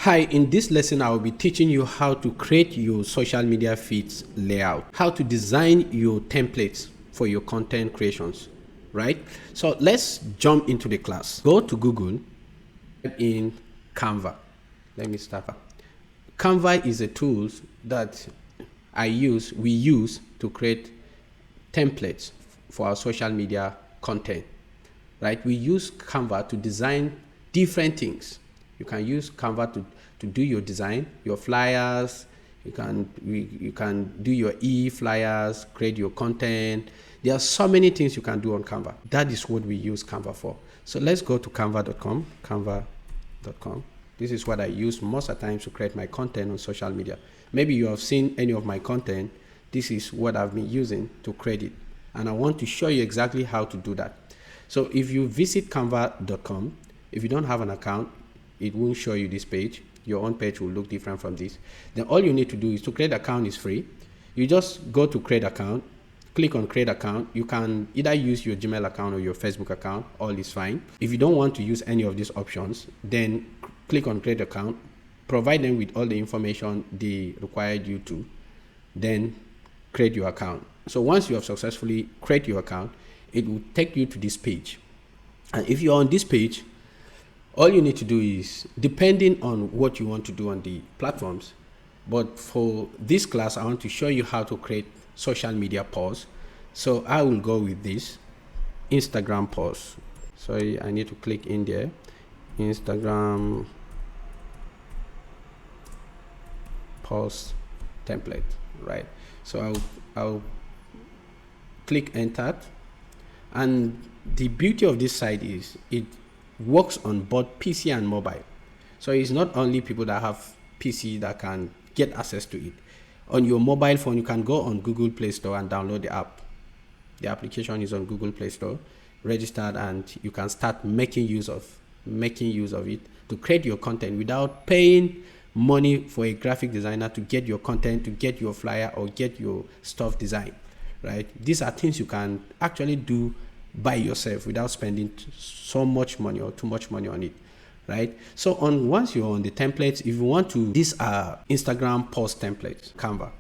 Hi, in this lesson, I will be teaching you how to create your social media feeds layout, how to design your templates for your content creations, right? So let's jump into the class. Go to Google, type in Canva. Let me start. Canva is a tool that we use to create templates for our social media content, right? We use Canva to design different things. You can use Canva to do your design, your flyers. You can do your e-flyers, create your content. There are so many things you can do on Canva. That is what we use Canva for. So let's go to canva.com. This is what I use most of the time to create my content on social media. Maybe you have seen any of my content. This is what I've been using to create it. And I want to show you exactly how to do that. So if you visit canva.com, if you don't have an account, it won't show you this page. Your own page will look different from this. Then all you need to do is to create an account is free. You just go to create account, click on create account. You can either use your Gmail account or your Facebook account, all is fine. If you don't want to use any of these options, then click on create account, provide them with all the information they required you to, then create your account. So once you have successfully created your account, it will take you to this page. And if you're on this page, all you need to do is, depending on what you want to do on the platforms, but for this class, I want to show you how to create social media posts. So I will go with this Instagram post. Sorry, I need to click in there. Instagram post template, right? So I'll click enter. And the beauty of this site is it works on both PC and mobile. So it's not only people that have PC that can get access to it. On your mobile phone, you can go on Google Play Store and download the app. The application is on Google Play Store, registered, and you can start making use of it to create your content without paying money for a graphic designer to get your content, to get your flyer, or get your stuff designed, right? These are things you can actually do by yourself without spending so much money or too much money on it, right? So once you're on the templates, if you want to, these are Instagram post templates, Canva.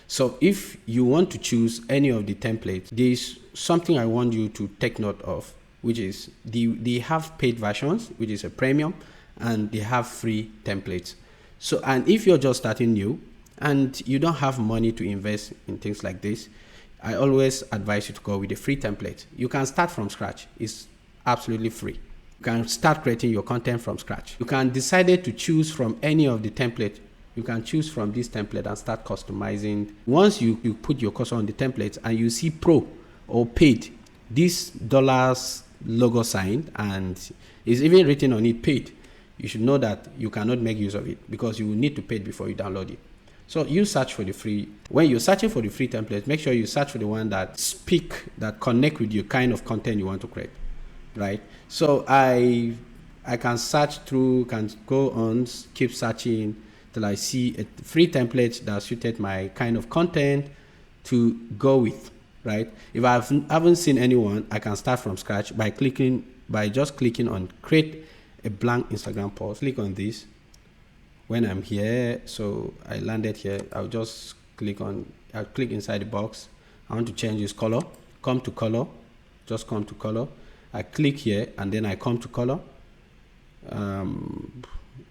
So if you want to choose any of the templates, there's something I want you to take note of, which is they have paid versions, which is a premium, and they have free templates. So, and if you're just starting new and you don't have money to invest in things like this, I always advise you to go with a free template. You can start from scratch. It's absolutely free. You can start creating your content from scratch. You can decide to choose from any of the templates. You can choose from this template and start customizing. Once you put your cursor on the templates and you see pro or paid, this dollars logo sign, and it's even written on it paid, you should know that you cannot make use of it because you will need to pay it before you download it. So you search for the free. When you're searching for the free templates, make sure you search for the one that connect with your kind of content you want to create, right? So I can search through, can go on, keep searching till I see a free template that suited my kind of content to go with, right? If I haven't seen anyone, I can start from scratch by just clicking on create a blank Instagram post. Click on this. When I'm here, so I landed here, I'll just click inside the box. I want to change this color. Come to color. Just come to color. I click here and then I come to color.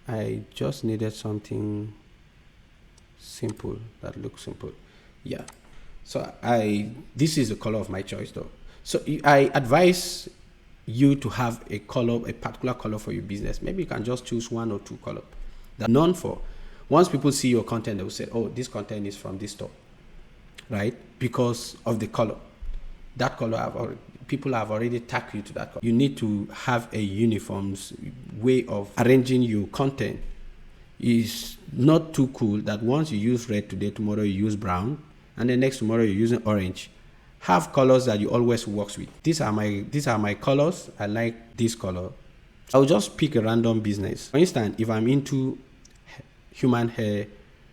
I just needed something simple that looks simple. Yeah. So this is the color of my choice though. So I advise you to have a particular color for your business. Maybe you can just choose one or two colors. That's known for. Once people see your content, they will say, oh, this content is from this store, right? Because of the color. That color, people have already tagged you to that color. You need to have a uniform way of arranging your content. It's not too cool that once you use red today, tomorrow you use brown, and then next tomorrow you're using orange. Have colors that you always work with. These are my colors. I like this color. I'll just pick a random business. For instance, if I'm into human hair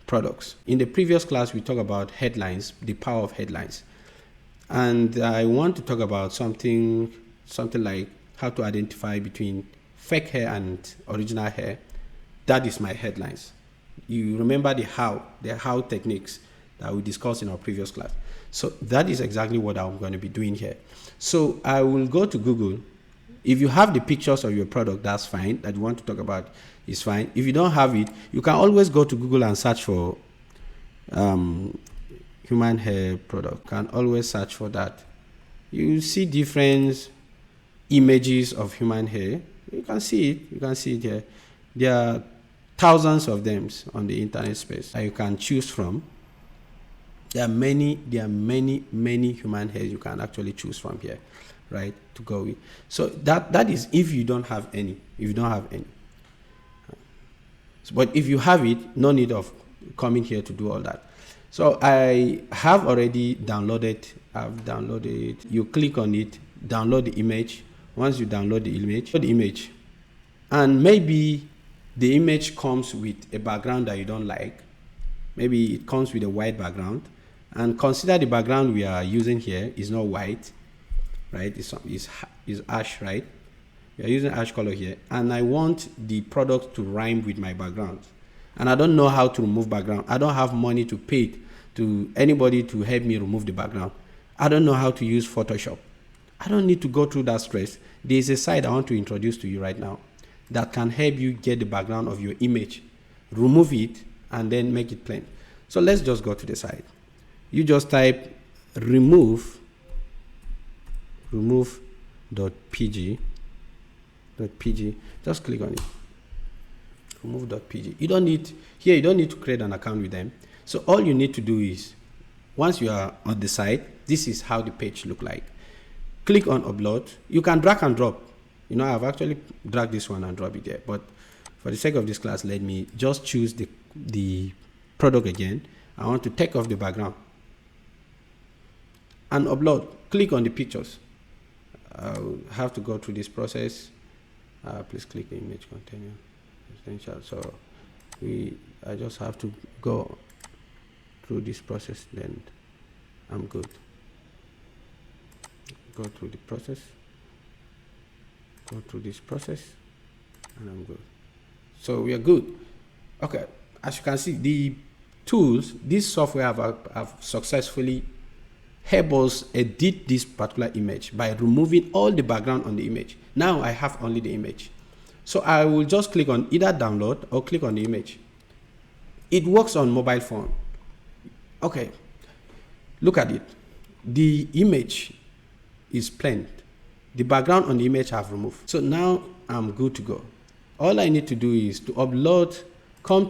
products. In the previous class, we talked about headlines, the power of headlines. And I want to talk about something like how to identify between fake hair and original hair. that is my headlines. You remember the how techniques that we discussed in our previous class. So that is exactly what I'm going to be doing here. So I will go to Google. If you have the pictures of your product, that's fine. That you want to talk about is fine. If you don't have it, you can always go to Google and search for human hair product. Can always search for that. You see different images of human hair. You can see it. You can see it here. There are thousands of them on the internet space that you can choose from. There are many human hairs you can actually choose from here, right, to go with. So that is if you don't have any. If you don't have any. But if you have it, no need of coming here to do all that. So I have already downloaded. I've downloaded it. You click on it, download the image. Once you download the image, and maybe the image comes with a background that you don't like. Maybe it comes with a white background, and consider the background we are using here is not white, right? It's ash, right? We are using ash color here, and I want the product to rhyme with my background, and I don't know how to remove background. I don't have money to pay to anybody to help me remove the background. I don't know how to use Photoshop. I don't need to go through that stress. There is a site I want to introduce to you right now that can help you get the background of your image, remove it, and then make it plain. So let's just go to the site. You just type remove.pg. Just click on it. Remove.pg. You don't need to create an account with them. So all you need to do is, once you are on the site, this is how the page look like. Click on upload. You can drag and drop. You know, I've actually dragged this one and drop it there. But for the sake of this class, let me just choose the product again. I want to take off the background and upload. Click on the pictures. I'll have to go through this process. Please click the image container. Essential. So I just have to go through this process, then I'm good. Go through the process. Go through this process, and I'm good. So we are good. Okay, as you can see, the tools, this software have successfully helped us edit this particular image by removing all the background on the image. Now I have only the image. So I will just click on either download or click on the image. It works on mobile phone. Okay, look at it. The image is plain. The background on the image I have removed. So now I'm good to go. All I need to do is to upload, come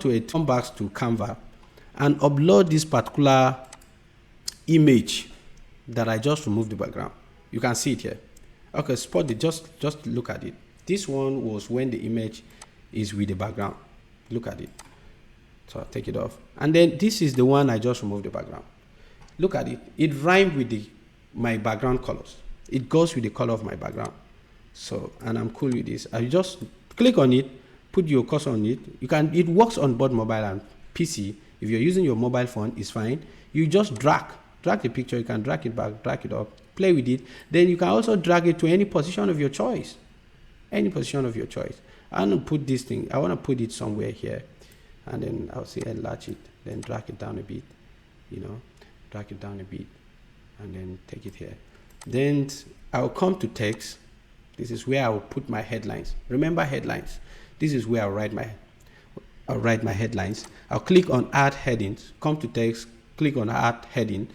back to Canva and upload this particular image that I just removed the background. You can see it here. Okay, spot it, just look at it. This one was when the image is with the background. Look at it. So I'll take it off. And then this is the one I just removed the background. Look at it. It rhymed with my background colors. It goes with the color of my background. So, and I'm cool with this. I just click on it, put your cursor on it. It works on both mobile and PC. If you're using your mobile phone, it's fine. You just drag the picture. You can drag it back, drag it up, play with it. Then you can also drag it to any position of your choice. Any position of your choice. I want to put this thing, I want to put it somewhere here. And then I'll say enlarge it, then drag it down a bit, drag it down a bit, and then take it here. Then I'll come to text. This is where I will put my headlines. Remember headlines. This is where I'll write my headlines. I'll click on add headings, come to text, click on add heading.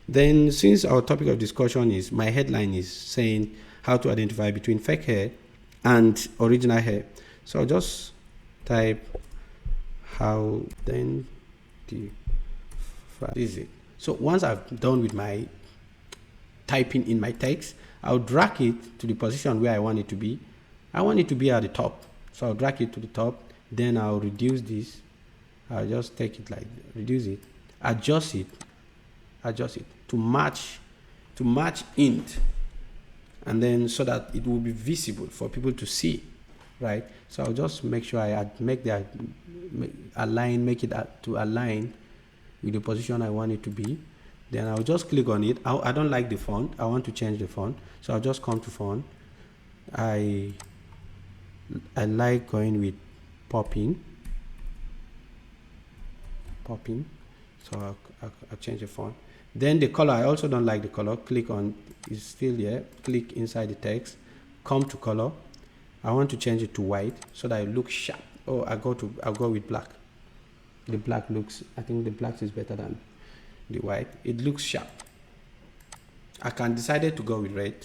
Then since our topic of discussion is, my headline is saying how to identify between fake hair and original hair. So I'll just type how then this is it. So once I've done with my typing in my text, I'll drag it to the position where I want it to be. I want it to be at the top. So I'll drag it to the top. Then I'll reduce this. I'll just take it like, reduce it, adjust it to match int. And then so that it will be visible for people to see, right? So I'll just make sure I make it to align with the position I want it to be. Then I'll just click on it. I don't like the font. I want to change the font. So I'll just come to font. I like going with popping. popping. So I'll change the font. Then the color, I also don't like the color. Click on, it's still here. Click inside the text, come to color. I want to change it to white so that it looks sharp. Oh, I'll go with black. The black looks, I think the black is better than the white. It looks sharp. I can decide to go with red.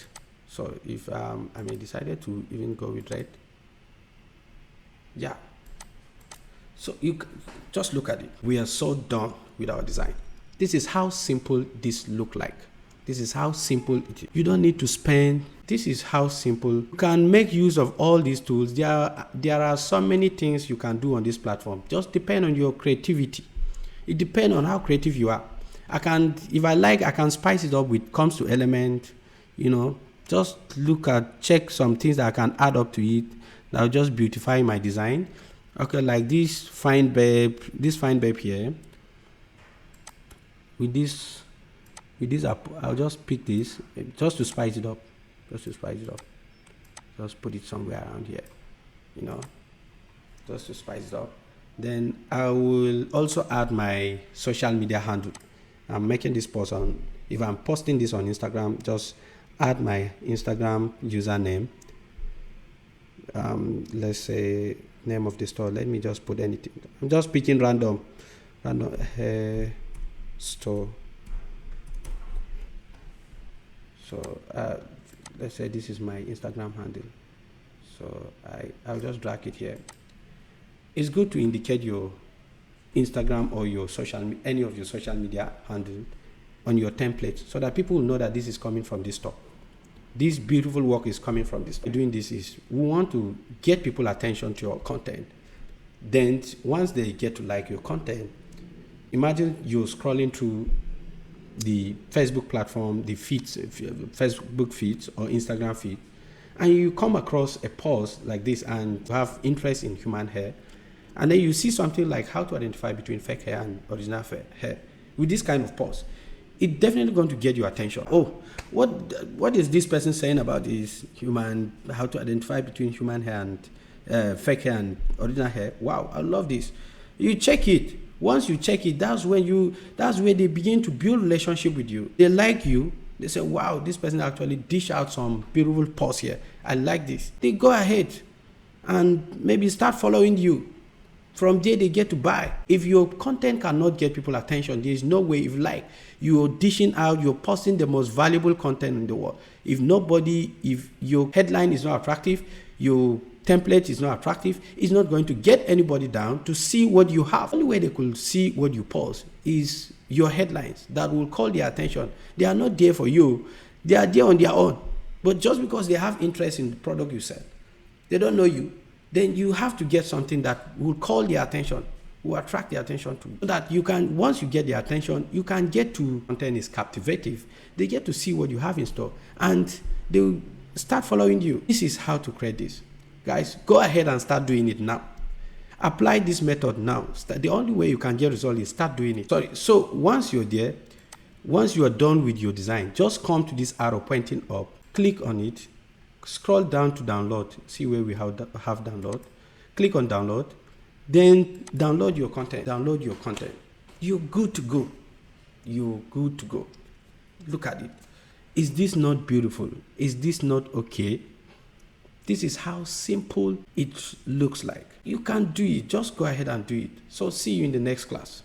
So if I may decide to even go with red. Yeah. So you just look at it. We are so done with our design. This is how simple this look like. This is how simple it is. You don't need to spend. This is how simple. You can make use of all these tools. There are so many things you can do on this platform. Just depend on your creativity. It depends on how creative you are. If I like, I can spice it up with comes to element, just check some things that I can add up to it. That'll just beautify my design. Okay, like this fine babe here. With this I'll just pick this just to spice it up. Just put it somewhere around here, just to spice it up. Then I will also add my social media handle. I'm making this post on, if I'm posting this on Instagram, just add my Instagram username. Let's say name of the store. Let me just put anything. I'm just picking random hair store. So let's say this is my Instagram handle. So I'll just drag it here. It's good to indicate your Instagram or your any of your social media handle on your template so that people will know that this is coming from this store. This beautiful work is coming from this. Doing this is we want to get people attention to your content. Then once they get to like your content, imagine you're scrolling through the Facebook platform, the feeds, Facebook feeds or Instagram feed, and you come across a post like this and have interest in human hair, and then you see something like how to identify between fake hair and original hair with this kind of post, it's definitely going to get your attention. Oh, what is this person saying about this how to identify between human hair and fake hair and original hair? Wow, I love this. You check it. Once you check it, that's where they begin to build relationship with you. They like you. They say, wow, this person actually dish out some beautiful posts here. I like this. They go ahead and maybe start following you. From there, they get to buy. If your content cannot get people attention, there is no way. If you're dishing out, you're posting the most valuable content in the world. If your headline is not attractive, your template is not attractive, it's not going to get anybody down to see what you have. The only way they could see what you post is your headlines that will call their attention. They are not there for you. They are there on their own. But just because they have interest in the product you sell, they don't know you, then you have to get something that will call their attention, will attract their attention to you. So that you can, once you get their attention, you can get to content is captivative. They get to see what you have in store and they will start following you. This is how to create this. Guys, go ahead and start doing it now. Apply this method now. The only way you can get results is start doing it. So once you're there, once you are done with your design, just come to this arrow pointing up, click on it, scroll down to download, see where we have download, click on download, then download your content. You're good to go. Look at it. Is this not beautiful? Is this not okay? This is how simple it looks like. You can do it. Just go ahead and do it. So see you in the next class.